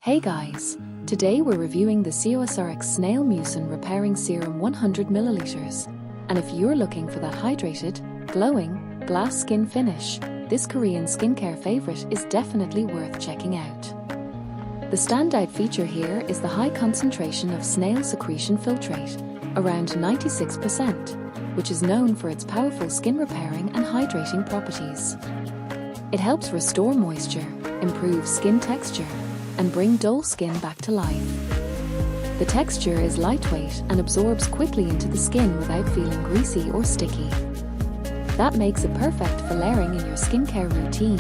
Hey guys, today we're reviewing the COSRX Snail Mucin Repairing Serum 100 ml. And if you're looking for that hydrated, glowing, glass skin finish, this Korean skincare favorite is definitely worth checking out. The standout feature here is the high concentration of snail secretion filtrate, around 96%, which is known for its powerful skin repairing and hydrating properties. It helps restore moisture, improve skin texture, and bring dull skin back to life. The texture is lightweight and absorbs quickly into the skin without feeling greasy or sticky. That makes it perfect for layering in your skincare routine,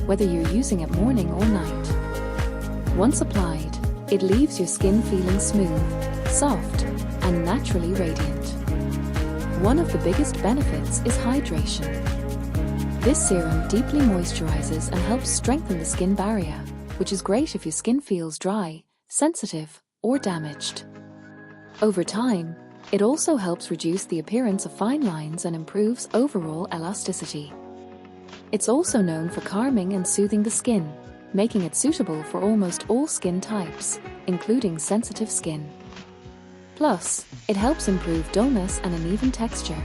whether you're using it morning or night. Once applied, it leaves your skin feeling smooth, soft, and naturally radiant. One of the biggest benefits is hydration. This serum deeply moisturizes and helps strengthen the skin barrier, which is great if your skin feels dry, sensitive, or damaged. Over time, it also helps reduce the appearance of fine lines and improves overall elasticity. It's also known for calming and soothing the skin, making it suitable for almost all skin types, including sensitive skin. Plus, it helps improve dullness and uneven texture,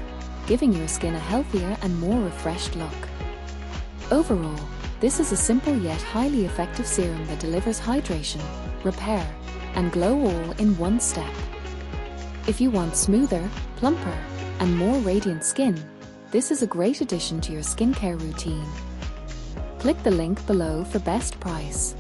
giving your skin a healthier and more refreshed look. Overall, this is a simple yet highly effective serum that delivers hydration, repair, and glow all in one step. If you want smoother, plumper, and more radiant skin, this is a great addition to your skincare routine. Click the link below for best price.